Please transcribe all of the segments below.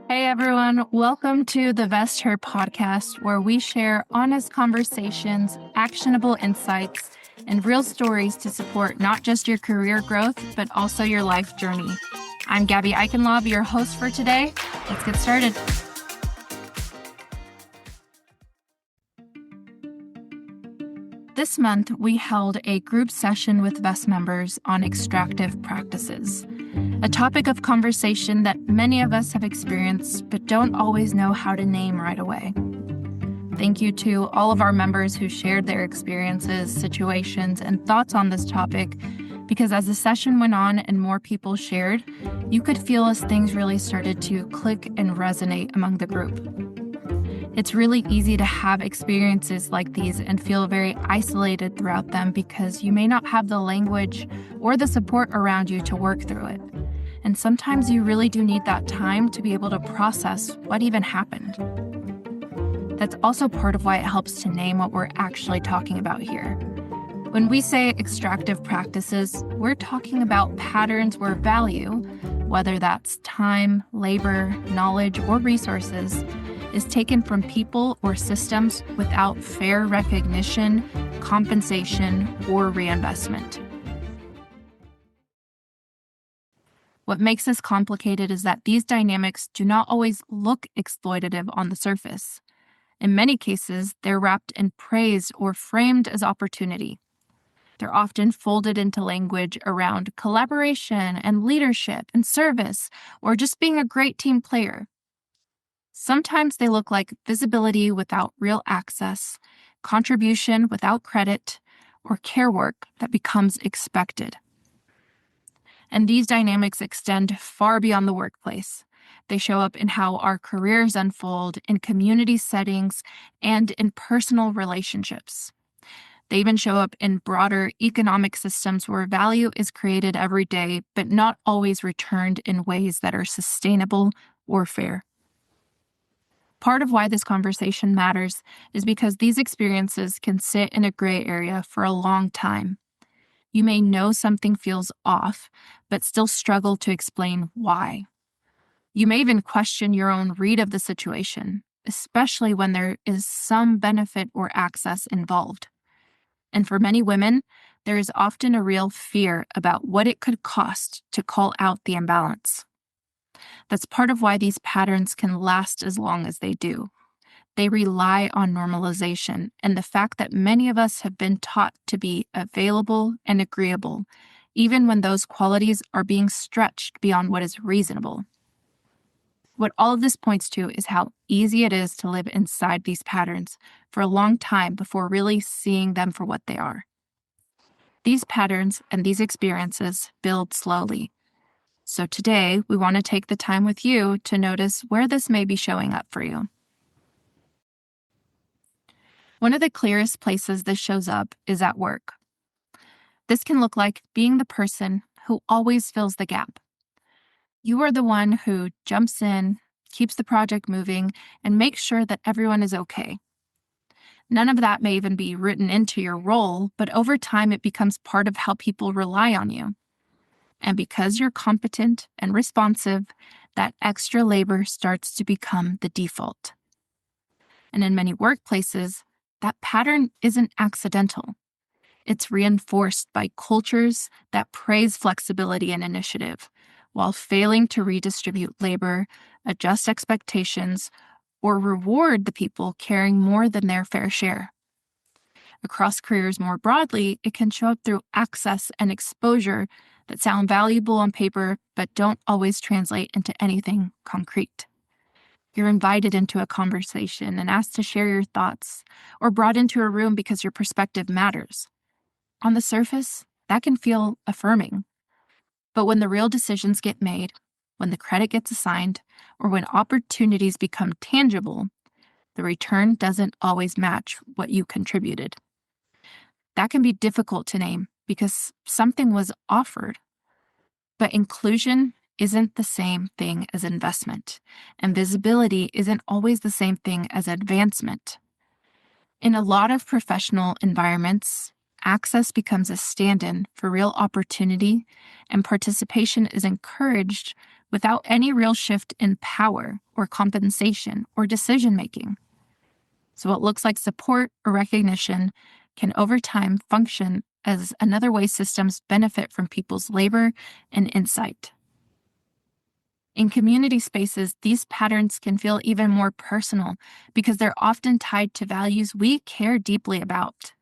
Hey everyone, welcome to the Vest Her podcast, where we share honest conversations, actionable insights, and real stories to support not just your career growth, but also your life journey. I'm Gabby Eichenlaub, your host for today. Let's get started. This month, we held a group session with Vest members on extractive practices, a topic of conversation that many of us have experienced but don't always know how to name right away. Thank you to all of our members who shared their experiences, situations, and thoughts on this topic, because as the session went on and more people shared, you could feel as things really started to click and resonate among the group. It's really easy to have experiences like these and feel very isolated throughout them because you may not have the language or the support around you to work through it. And sometimes you really do need that time to be able to process what even happened. That's also part of why it helps to name what we're actually talking about here. When we say extractive practices, we're talking about patterns where value, whether that's time, labor, knowledge, or resources, is taken from people or systems without fair recognition, compensation, or reinvestment. What makes this complicated is that these dynamics do not always look exploitative on the surface. In many cases, they're wrapped in praise or framed as opportunity. They're often folded into language around collaboration and leadership and service, or just being a great team player. Sometimes they look like visibility without real access, contribution without credit, or care work that becomes expected. And these dynamics extend far beyond the workplace. They show up in how our careers unfold, in community settings, and in personal relationships. They even show up in broader economic systems where value is created every day, but not always returned in ways that are sustainable or fair. Part of why this conversation matters is because these experiences can sit in a gray area for a long time. You may know something feels off, but still struggle to explain why. You may even question your own read of the situation, especially when there is some benefit or access involved. And for many women, there is often a real fear about what it could cost to call out the imbalance. That's part of why these patterns can last as long as they do. They rely on normalization and the fact that many of us have been taught to be available and agreeable, even when those qualities are being stretched beyond what is reasonable. What all of this points to is how easy it is to live inside these patterns for a long time before really seeing them for what they are. These patterns and these experiences build slowly. So today, we want to take the time with you to notice where this may be showing up for you. One of the clearest places this shows up is at work. This can look like being the person who always fills the gap. You are the one who jumps in, keeps the project moving, and makes sure that everyone is okay. None of that may even be written into your role, but over time it becomes part of how people rely on you. And because you're competent and responsive, that extra labor starts to become the default. And in many workplaces, that pattern isn't accidental. It's reinforced by cultures that praise flexibility and initiative, while failing to redistribute labor, adjust expectations, or reward the people carrying more than their fair share. Across careers more broadly, it can show up through access and exposure that sound valuable on paper but don't always translate into anything concrete. You're invited into a conversation and asked to share your thoughts, or brought into a room because your perspective matters. On the surface, that can feel affirming. But when the real decisions get made, when the credit gets assigned, or when opportunities become tangible, the return doesn't always match what you contributed. That can be difficult to name because something was offered. But inclusion isn't the same thing as investment, and visibility isn't always the same thing as advancement. In a lot of professional environments, access becomes a stand-in for real opportunity, and participation is encouraged without any real shift in power or compensation or decision-making. So what looks like support or recognition can over time function as another way systems benefit from people's labor and insight. In community spaces, these patterns can feel even more personal because they're often tied to values we care deeply about.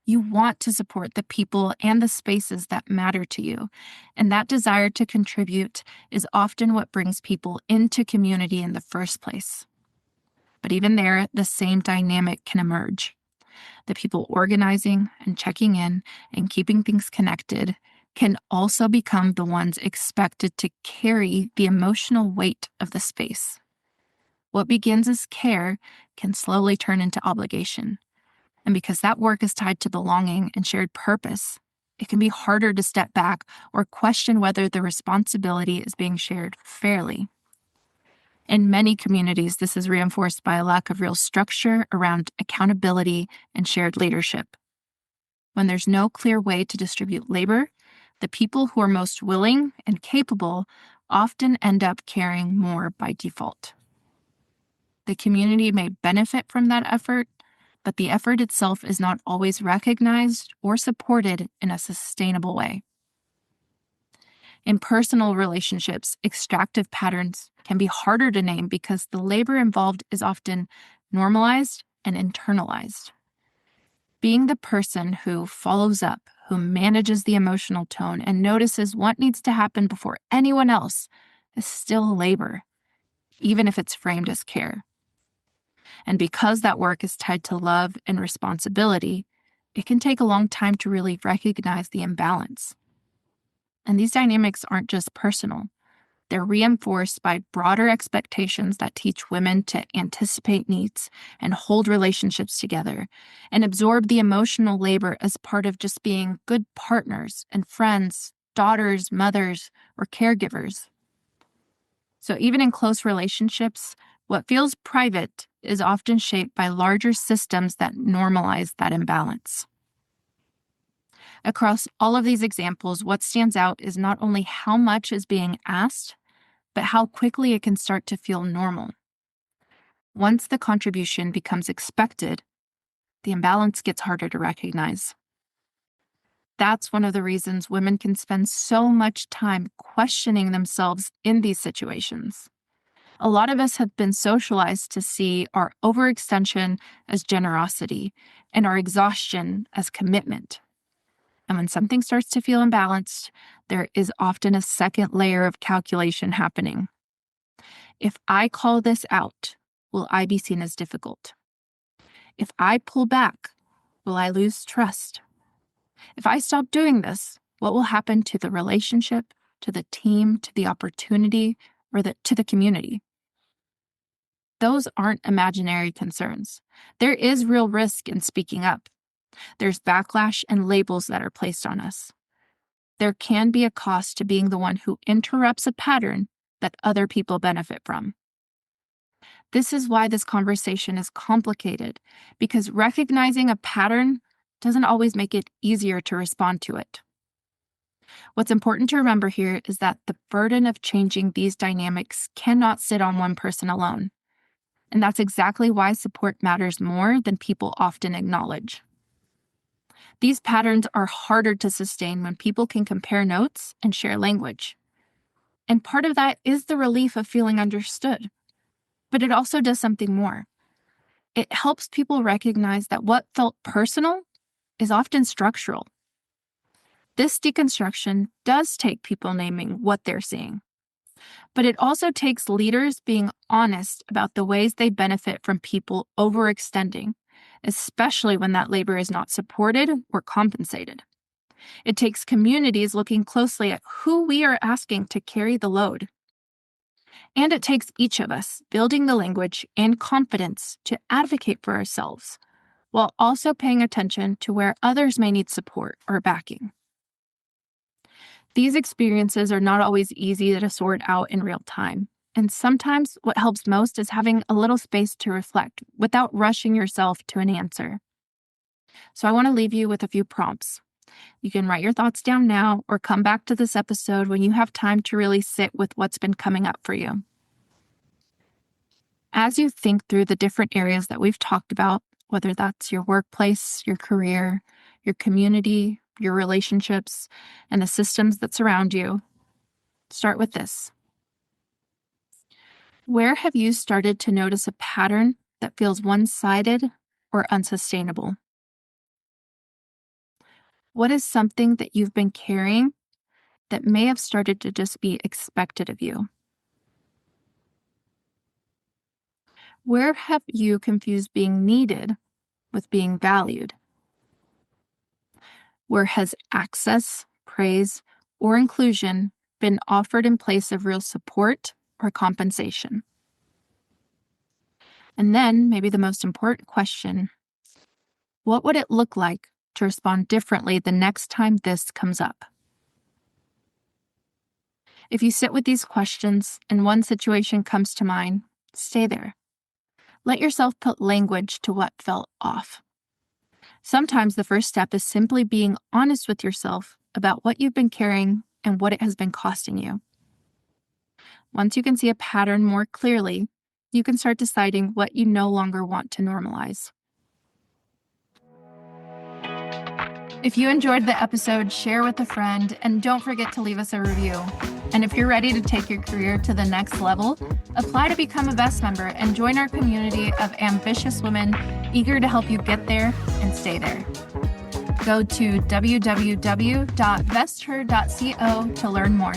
You want to support the people and the spaces that matter to you, and that desire to contribute is often what brings people into community in the first place. But even there, the same dynamic can emerge. The people organizing and checking in and keeping things connected can also become the ones expected to carry the emotional weight of the space. What begins as care can slowly turn into obligation. And because that work is tied to belonging and shared purpose, it can be harder to step back or question whether the responsibility is being shared fairly. In many communities, this is reinforced by a lack of real structure around accountability and shared leadership. When there's no clear way to distribute labor, the people who are most willing and capable often end up carrying more by default. The community may benefit from that effort, but the effort itself is not always recognized or supported in a sustainable way. In personal relationships, extractive patterns can be harder to name because the labor involved is often normalized and internalized. Being the person who follows up, who manages the emotional tone, and notices what needs to happen before anyone else is still labor, even if it's framed as care. And because that work is tied to love and responsibility, it can take a long time to really recognize the imbalance. And these dynamics aren't just personal. They're reinforced by broader expectations that teach women to anticipate needs and hold relationships together and absorb the emotional labor as part of just being good partners and friends, daughters, mothers, or caregivers. So even in close relationships, what feels private is often shaped by larger systems that normalize that imbalance. Across all of these examples, what stands out is not only how much is being asked, but how quickly it can start to feel normal. Once the contribution becomes expected, the imbalance gets harder to recognize. That's one of the reasons women can spend so much time questioning themselves in these situations. A lot of us have been socialized to see our overextension as generosity and our exhaustion as commitment. And when something starts to feel imbalanced, there is often a second layer of calculation happening. If I call this out, will I be seen as difficult? If I pull back, will I lose trust? If I stop doing this, what will happen to the relationship, to the team, to the opportunity, or to the community? Those aren't imaginary concerns. There is real risk in speaking up. There's backlash and labels that are placed on us. There can be a cost to being the one who interrupts a pattern that other people benefit from. This is why this conversation is complicated, because recognizing a pattern doesn't always make it easier to respond to it. What's important to remember here is that the burden of changing these dynamics cannot sit on one person alone. And that's exactly why support matters more than people often acknowledge. These patterns are harder to sustain when people can compare notes and share language. And part of that is the relief of feeling understood. But it also does something more. It helps people recognize that what felt personal is often structural. This deconstruction does take people naming what they're seeing. But it also takes leaders being honest about the ways they benefit from people overextending, especially when that labor is not supported or compensated. It takes communities looking closely at who we are asking to carry the load. And it takes each of us building the language and confidence to advocate for ourselves, while also paying attention to where others may need support or backing. These experiences are not always easy to sort out in real time, and sometimes what helps most is having a little space to reflect without rushing yourself to an answer. So I want to leave you with a few prompts. You can write your thoughts down now or come back to this episode when you have time to really sit with what's been coming up for you. As you think through the different areas that we've talked about, whether that's your workplace, your career, your community, your relationships, and the systems that surround you, start with this. Where have you started to notice a pattern that feels one-sided or unsustainable? What is something that you've been carrying that may have started to just be expected of you? Where have you confused being needed with being valued? Where has access, praise, or inclusion been offered in place of real support or compensation? And then, maybe the most important question, what would it look like to respond differently the next time this comes up? If you sit with these questions and one situation comes to mind, stay there. Let yourself put language to what felt off. Sometimes the first step is simply being honest with yourself about what you've been carrying and what it has been costing you. Once you can see a pattern more clearly, you can start deciding what you no longer want to normalize. If you enjoyed the episode, share with a friend, and don't forget to leave us a review. And if you're ready to take your career to the next level, apply to become a VEST member and join our community of ambitious women eager to help you get there and stay there. Go to www.vesther.co to learn more.